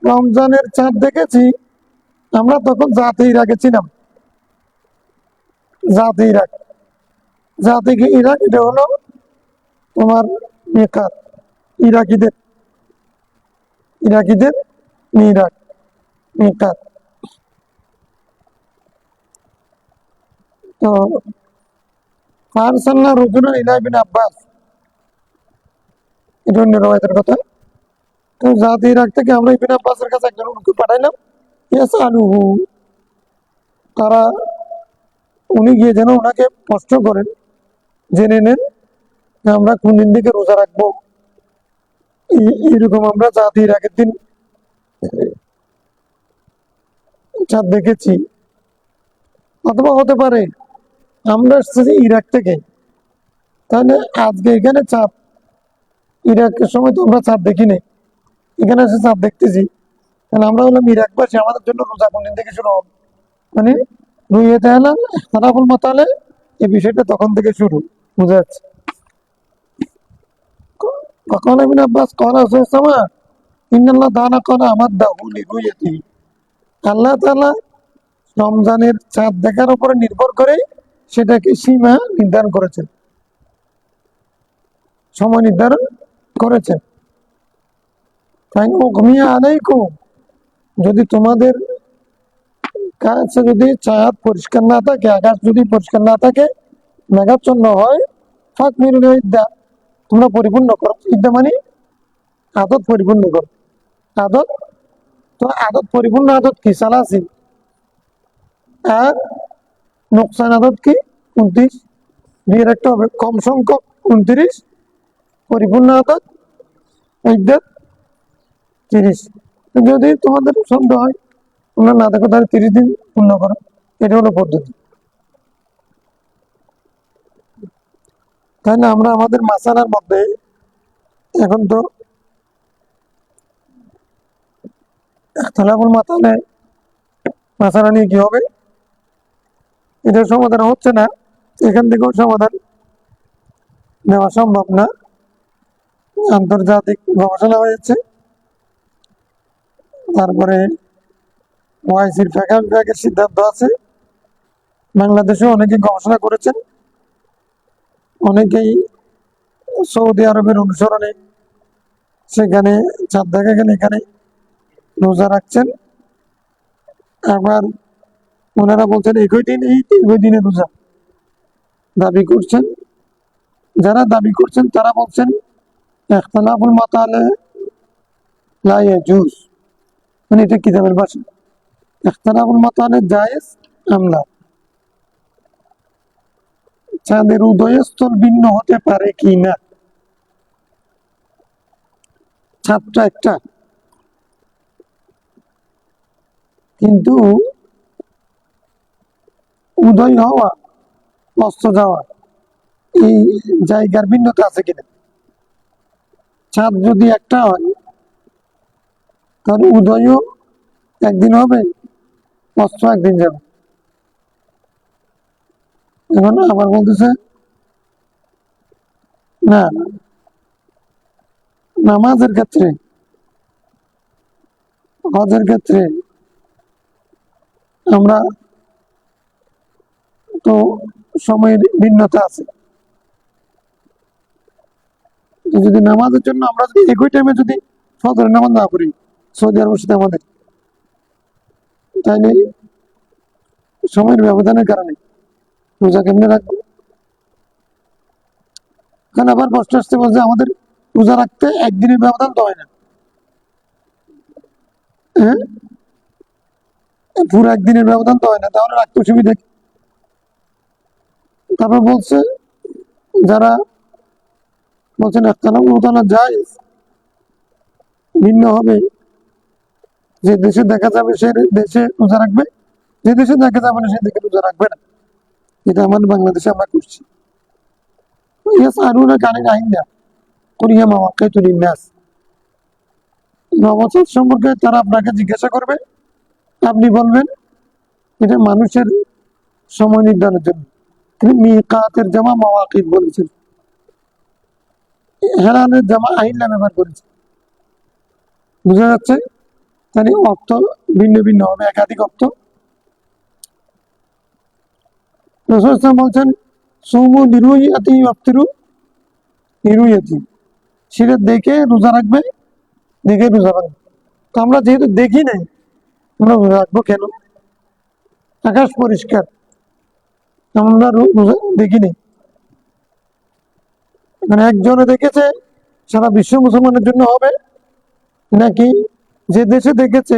রমজানের চাঁদ দেখেছি, আমরা তখন জাতে ইরাকে ছিলাম। জাতে ইরাক, জাতে ইরাক এটা হলো তোমার মেকার, ইরাকিদের ইরাকিদের মিরাক মেকার। তো ফারসাল্লাহ রজুলান ইলা ইবনে আব্বাস, এটা অন্য রওয়ায়াতের কথা। তো জাতি ইরাক থেকে আমরা ইবনে আব্বাসের কাছে একজন লোককে পাঠাইলাম, ইয়াসআলুহু, তারা উনি গিয়ে যেন ওনাকে প্রশ্ন করেন, জেনে নেন যে আমরা কোন দিন থেকে রোজা রাখবো। এরকম আমরা জাতি ইরাকের দিন চাঁদ দেখেছি, অথবা হতে পারে আমরা এসেছি ইরাক থেকে, তাহলে আজকে এখানে চাঁদ, ইরাকের সময় তো আমরা চাঁদ দেখিনি, এখানে এসে চাঁদ দেখতেছি, তাহলে আমরা হলাম ইরাকবাসী, আমাদের জন্য রোজা কোন দিন থেকে শুরু হবে, মানে রুইয়েতে এলাম তারাফুল মাতালে, এই বিষয়টা তখন থেকে শুরু, বুঝা যাচ্ছে। কখন ইবনে আব্বাস করা সময় ইন্নাল্লাহ দানা করা আমার দাহুলি রুইয়াতি, আল্লাহ তাআলা রমজানের চাঁদ দেখার উপরে নির্ভর করে সেটাকে সীমা নির্ধারণ করেছেন, সময় নির্ধারণ করেছেন। তাই ঘুমিয়ে আলাইকুম, যদি তোমাদের কাছে যদি চাঁদ পরিষ্কার না থাকে, আকাশ যদি পরিষ্কার না থাকে, মেঘাচ্ছন্ন হয়, ফাঁক মিরুন ইদ্যা, তোমরা পরিপূর্ণ করো। ইদ্যা মানে আদত পরিপূর্ণ করো, আদত। তো আদত পরিপূর্ণ আদত কি? সালাসি। আর নোকসান আদত কি? 29। বিয়ের একটা হবে কম সংখ্যক 29, পরিপূর্ণ আদত ইদ্যত 30। যদি তোমাদের সন্দেহ হয় তোমরা না দেখো, তাহলে 30 দিন পূর্ণ করো, এটা হলো পদ্ধতি। তাই না, আমরা আমাদের মাসালার মধ্যে এখন তো ইখতিলাফুল মাসালা, মাসালা নিয়ে কি হবে, এটার সমাধান হচ্ছে না, এখান থেকেও সমাধান নেওয়া সম্ভব না। আন্তর্জাতিক গবেষণা হয়েছে, তারপরে ওআইসির ফিকহ বিভাগের সিদ্ধান্ত আছে, বাংলাদেশে অনেকে গবেষণা করেছেন, অনেকেই সৌদি আরবের অনুসরণে সেখানে চাঁদ দেখা গেলে এখানে রোজা রাখছেন। আবার ওনারা বলছেন একই দিন, একই দিনে রোজা দাবি করছেন। যারা দাবি করছেন তারা বলছেন ইখতিলাফুল মাতালে লা ইয়াজুজ, মানে এটা কিতাবের ভাষা, ইখতিলাফুল মাতালে জায়েজ আমলা, চাঁদের উদয়স্থল ভিন্ন হতে পারে কি না, চাঁদটা একটা, কিন্তু উদয় হওয়া অস্ত যাওয়া এই জায়গার ভিন্নতা আছে কিনা। চাঁদ যদি একটা হয় তাহলে উদয়ও একদিন হবে, অস্ত একদিন যাবে। এখন আবার বলতেছে না, নামাজের ক্ষেত্রে, হজের ক্ষেত্রে আমরা তো সময়ের ভিন্নতা আছে। যদি নামাজের জন্য আমরা যদি একই টাইমে যদি ফজরের নামাজ না পড়ি সৌদি আরবের সাথে আমাদের, তাইলে সময়ের ব্যবধানের কারণে রোজা কেমনে রাখবো। কারণ আবার প্রশ্ন আসতে বলছে আমাদের রোজা রাখতে একদিনের ব্যবধান তো হয় না, হ্যাঁ, পুরো একদিনের ব্যবধান তো হয় না, তাহলে রাখতে অসুবিধা কি? তারপর বলছে যারা বলছেন একতলা যায় ভিন্ন হবে, যে দেশে দেখা যাবে সে দেশে রোজা রাখবে, যে দেশে দেখা যাবে না সে দেশে রোজা রাখবে না। এটা আমাদের বাংলাদেশে আমরা করছি। নবচাঁদ সম্পর্কে তারা আপনাকে জিজ্ঞাসা করবে, আপনি বলবেন এটা মানুষের সময় নির্ধারণের জন্য। তিনি মিকাতের জামা মাওয়াকিত বলেছেন, হেরানের জামা আহিল্লা ব্যবহার করেছে। বুঝা যাচ্ছে? তাহলে অর্থ ভিন্ন ভিন্ন হবে, একাধিক অর্থ। রাসূল সাল্লাল্লাহু আলাইহি ওয়াসাল্লাম বলছেন সুমু লিরুইয়াতি ওয়াফতিরু লিরুইয়াতি, সেটা দেখে রোজা রাখবে, দেখে রোজা রাখবে। তো আমরা যেহেতু দেখি নাই, আমরা রোজা রাখবো কেন? আকাশ পরিষ্কার, আমরা রোজা দেখি নাই। মানে একজনে দেখেছে সারা বিশ্ব মুসলমানের জন্য হবে, নাকি যে দেশে দেখেছে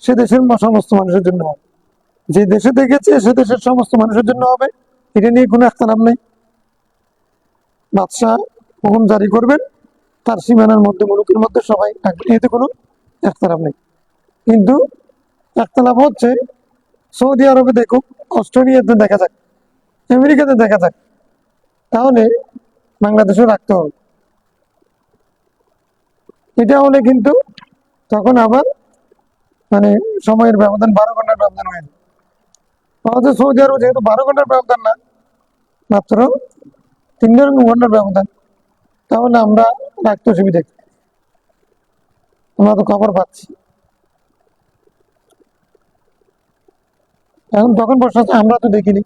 সে দেশের সমস্ত মানুষের জন্য হবে? যে দেশে দেখেছে সে দেশের সমস্ত মানুষের জন্য হবে, এটা নিয়ে কোনো একতলাপ নেই। বাদশাহ হুকুম জারি করবেন, তার সীমানার মধ্যে মুলুকের মধ্যে সবাই থাকবে, এতে কোনো একতলাপ নেই। কিন্তু একতলাপ হচ্ছে সৌদি আরবে দেখুক, অস্ট্রেলিয়াতে দেখা যাক, আমেরিকাতে দেখা যাক, তাহলে বাংলাদেশেও রাখতে হবে। এটা হলে কিন্তু তখন আবার মানে সময়ের ব্যবধান 12 ঘন্টার ব্যবধান হয়ে যায়। আমাদের সৌদি আরব যেহেতু 12 ঘন্টার ব্যবধান না, মাত্র 3 ঘন্টার ব্যবধান, তাহলে আমরা রাখতে অসুবিধা কি? আমরা তো খবর পাচ্ছি। এখন তখন প্রশ্ন হচ্ছে আমরা তো দেখিনি,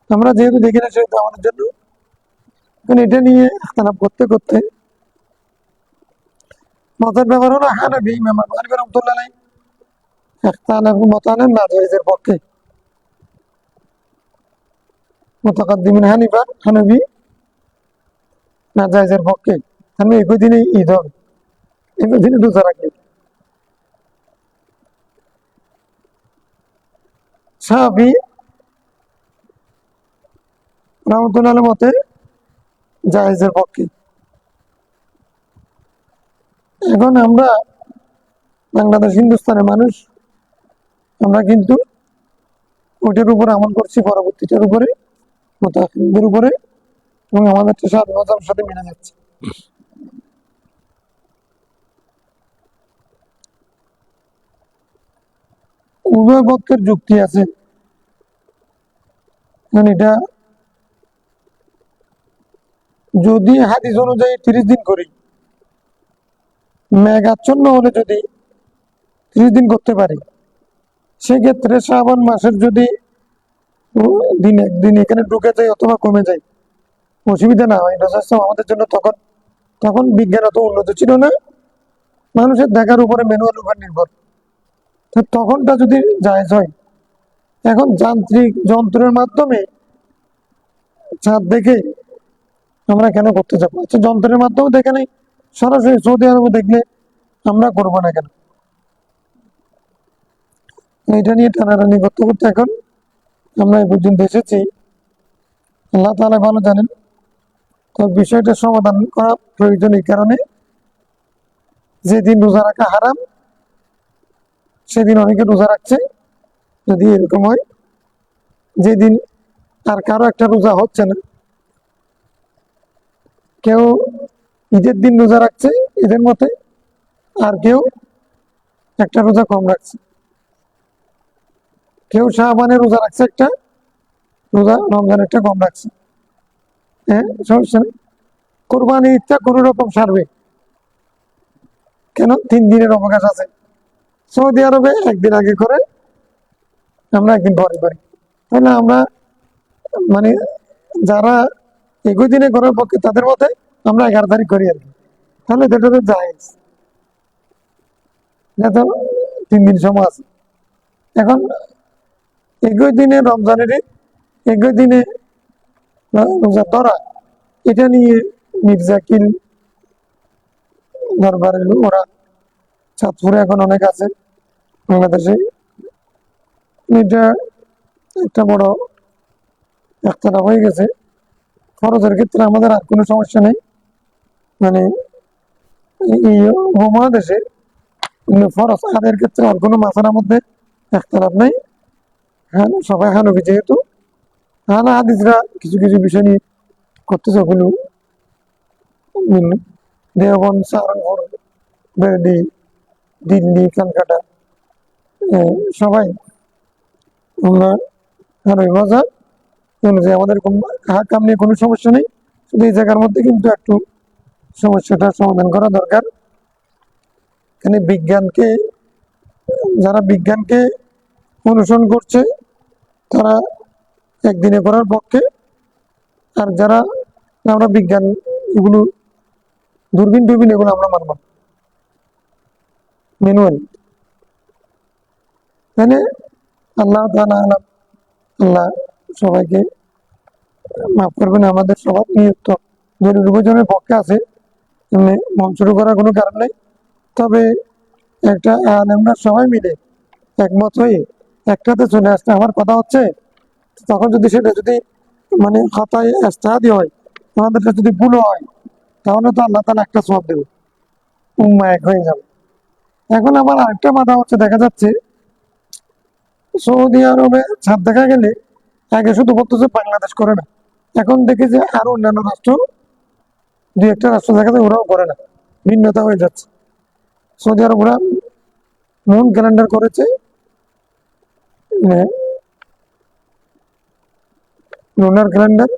আমরা যেহেতু দেখি না সেহেতু আমাদের জন্য এটা নিয়ে আলোচনা করতে করতে মতের ব্যাপার হলো হানাফি ইমাম আবু হানিফা রাহমাতুল্লাহ আলাইহি মত আনেন নাজায়েজের পক্ষে, মুতাকাদ্দিমিন হানাফি নাজায়েজের পক্ষে। আমি একই দিনে ঈদ হবে, একই দিনে রোজা রাখি। শাফি রাহমাতুল্লাহ আলাইহির মতে জায়েজের পক্ষে। এখন আমরা বাংলাদেশ হিন্দুস্তানের মানুষ, আমরা কিন্তু ওইটার উপরে আমল করছি, পরবর্তীটার উপরে মুতাআখিরদের উপরে, এবং আমাদের সাথে মাযহাবের সাথে মিলে যাচ্ছে। উভয় পক্ষের যুক্তি আছে, মানে এটা যদি হাদিস অনুযায়ী 30 দিন করি, মেঘাচ্ছন্ন হলে যদি 30 দিন করতে পারি, সেক্ষেত্রে শ্রাবণ মাসের যদি দিন একদিন এখানে ঢুকে যায় অথবা কমে যায়, অসুবিধা না হয়। আমাদের জন্য তখন তখন বিজ্ঞান অত উন্নত ছিল না, মানুষের দেখার উপরে ম্যানুয়াল উপর নির্ভর। তখনটা যদি জায়েজ হয়, এখন যান্ত্রিক যন্ত্রের মাধ্যমে চাঁদ দেখে আমরা কেন করতে যাবো? আচ্ছা, যন্ত্রের মাধ্যমে দেখে নেই, সরাসরি সৌদি আরবে দেখলে আমরা করবো না কেন? এটা নিয়ে টানাটানি করতে করতে এখন আমরা এই পর্যন্ত এসেছি। আল্লাহ তাআলা ভালো জানেন। তো বিষয়টা সমাধান করা প্রয়োজন এই কারণে, যেদিন রোজা রাখা হারাম সেদিন অনেকে রোজা রাখছে। যদি এরকম হয় যেদিন আর কারো একটা রোজা হচ্ছে না, কেউ ঈদের দিন রোজা রাখছে ঈদের মতে, আর কেউ একটা রোজা কম রাখছে, কেউ শাবানে রোজা রাখছে একটা, রোজা রমজান একটা কম রাখছে। হ্যাঁ, সমস্যা নেই, কোরবানি ঈদটা কোনো রকম সারবে। কেন? 3 দিনের অবকাশ আছে। সৌদি আরবে একদিন আগে করে, আমরা একদিন পরে করি। তাহলে আমরা মানে যারা 21 দিনে করার পক্ষে তাদের মতে আমরা 11 তারিখ করি আর কি। তাহলে এটা তো জায়েজ, এটা তো 3 দিন সময় আছে। এখন 21 দিনে রমজানের 21 দিনে রোজা ধরা, এটা নিয়ে মির্জাকিল দরবারের ওরা চাঁদপুরে এখন অনেক আছে বাংলাদেশে, এটা একটা বড় একতলা হয়ে গেছে। খরচের ক্ষেত্রে আমাদের আর কোনো সমস্যা নেই, মানে এই উপমহাদেশে ফরজ আদের ক্ষেত্রে আর কোনো মাসালার মধ্যে একতলাপ নেই। হ্যাঁ, সবাই হানবি যেহেতু, হানা হাদিসরা কিছু কিছু বিষয় নিয়ে করতেছে, ওগুলো দেওবন্দ, সাহারানপুর, বেরডি, দিল্লি, কলকাতা, সবাই আমরা হানবি বাজার অনুযায়ী আমাদের কোনো কাম নিয়ে কোনো সমস্যা নেই। শুধু এই জায়গার মধ্যে কিন্তু একটু সমস্যাটা সমাধান করা দরকার। এখানে বিজ্ঞানকে, যারা বিজ্ঞানকে অনুসরণ করছে তারা একদিনে করার পক্ষে, আর যারা আমরা বিজ্ঞান এগুলো দূরবীন টুরবিন এগুলো আমরা মানব ম্যানুয়াল। তাহলে আল্লাহ তাআলা আলাম, আল্লাহ সবাইকে মাফ করবেন। আমাদের সবার নিয়ত জনের পক্ষে আছে, এমনি মন শুরু করার কোনো কারণ নেই। তবে একটা আমরা সবাই মিলে একমত হয়ে একটাতে চলে আসতে আমার কথা হচ্ছে, তখন যদি সেটা যদি মানে খাতায় ইজতিহাদি হয়, আমাদেরটা যদি ভুল হয়, তাহলে তো আল্লাহ তাআলা একটা সওয়াব দেবে, উম্মাহ এক হয়ে যাবে। এখন আমার আরেকটা বাধা হচ্ছে, দেখা যাচ্ছে সৌদি আরবে ছাদ দেখা গেলে আগে শুধু বলতেছে বাংলাদেশ করে না, এখন দেখি যে আরো অন্যান্য রাষ্ট্র, দুই একটা রাষ্ট্র দেখা যায় ওরাও করে না, ভিন্নতা হয়ে যাচ্ছে। সৌদি আরব ওরা মুন ক্যালেন্ডার করেছে, লুনার ক্যালেন্ডার,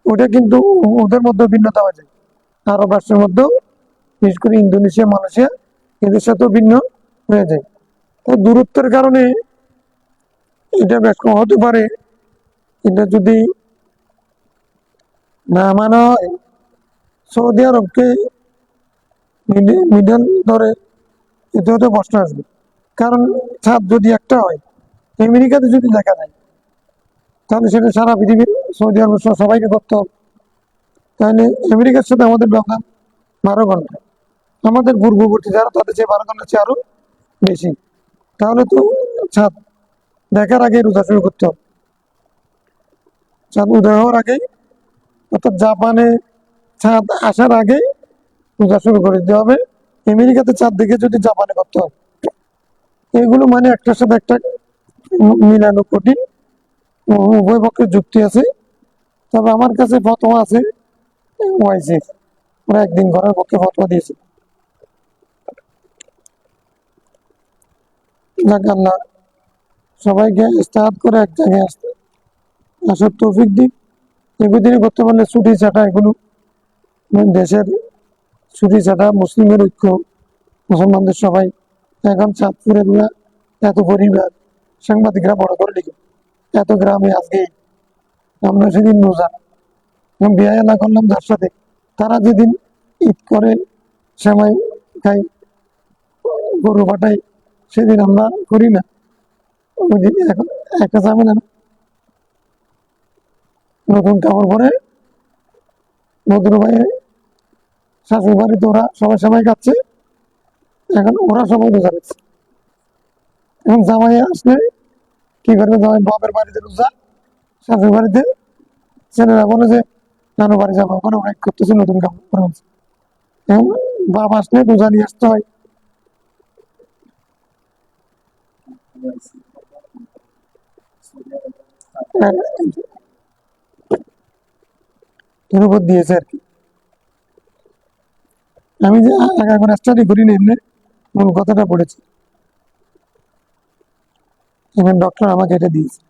ওটা কিন্তু ওদের মধ্যে ভিন্নতা হয়ে যায়। আরব রাষ্ট্রের মধ্যেও, বিশেষ করে ইন্দোনেশিয়া, মালয়েশিয়া, এদের সাথেও ভিন্ন হয়ে যায়। তো দূরত্বের কারণে এটা বেশ কম হতে পারে। এটা যদি না মানা হয়, সৌদি আরবকে মিডল ধরে এতে হতে কষ্ট আসবে। কারণ ছাদ যদি একটা হয়, আমেরিকাতে যদি দেখা যায়, তাহলে সেটা সারা পৃথিবীর সৌদি আরব সবাইকে করতে হবে। তাহলে আমেরিকার সাথে আমাদের ব্যবধান 12 ঘন্টা, আমাদের পূর্ববর্তী যারা তাদের চেয়ে 12 ঘন্টা চেয়ে আরো বেশি। তাহলে তো ছাদ দেখার আগে রোজা শুরু করতে হবে, চাঁদ উদয় হওয়ার আগেই, অর্থাৎ জাপানে চাঁদ আসার আগেই রোজা শুরু করে দিতে হবে। আমেরিকাতে চাঁদ দেখে যদি জাপানে করতে হয়, এগুলো মানে একটার সাথে একটা মিলানো কঠিন, উভয় পক্ষের যুক্তি আছে। তবে আমার কাছে ফতোয়া আছে ওয়াইসি, ওরা একদিন করার পক্ষে ফতোয়া দিয়েছে। যাক, আল্লাহ সবাইকে ইস্তেহাদ করে এক জায়গায় আসার তৌফিক দিক। এগুলো করতে পারলে ছুটি ছাটা এগুলো দেশের ছুটি ছাটা, মুসলিমের ঐক্য, মুসলমানদের সবাই এখন চাঁদপুরের এত পরিবার, সাংবাদিকরা বড় করে লিখে এত গ্রামে আজকে আমরা সেদিন রোজা বিয়ে না করলাম যার সাথে, তারা যেদিন ঈদ করে সেমাই খাই, গরু পাঠাই, সেদিন আমরা করি না। ওই দিন একটা ঝামেলা না, নতুন কাপড় পরে নতুন ভাইয়ের শাশুড়ি বাড়িতে ওরা সবাই সবাই খাচ্ছে, এখন ওরা সবাই রোজা রাখছে। এখন জামাই আসলে কি করবে, জামাই বাপের বাড়িতে রোজা, শাশুড়ি বাড়িতে ছেলেরা বলে যে নানু বাড়ি যাবো, ওখানে অনেক করতেছে নতুন কাপড় পরে আছে। এখন বাপ আসলে রোজা নিয়ে আসতে হয়। এর উপর দিয়েছে আর কি। আমি যে আগে এখন স্টাডি করি না, এমনি মূল কথাটা পড়েছি, এবং ডক্টর আমাকে এটা দিয়েছে।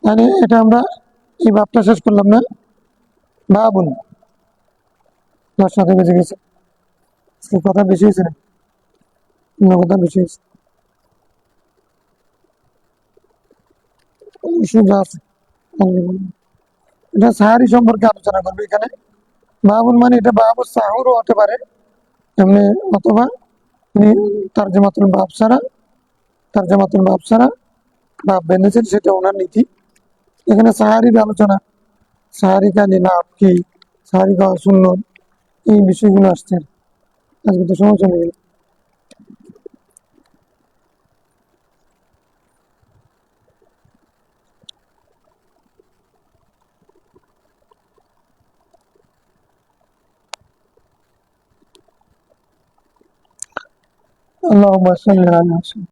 মানে এটা আমরা এই ভাবটা শেষ করলাম না, ভাবুন 10টা বেজে গেছে, সে কথা বেশি হয়েছে না, অন্য কথা বেশি হয়েছে, সুযোগ আছে। এটা সাহারি সম্পর্কে আলোচনা করবে এখানে। বাবুন মানে এটা বাবু সাহুরও হতে পারে এমনি, অথবা তারজামাতুল বাব ছাড়া, তারজামাতুল বাব ছাড়া বাব বেঁধেছেন, সেটা ওনার নীতি। এখানে সাহারির আলোচনা, সাহারি কাজে লাভ কি, সাহারি খাওয়া শূন্য, এই বিষয়গুলো আসছে। আজকে তো সময় চলে গেল। اللهم صل على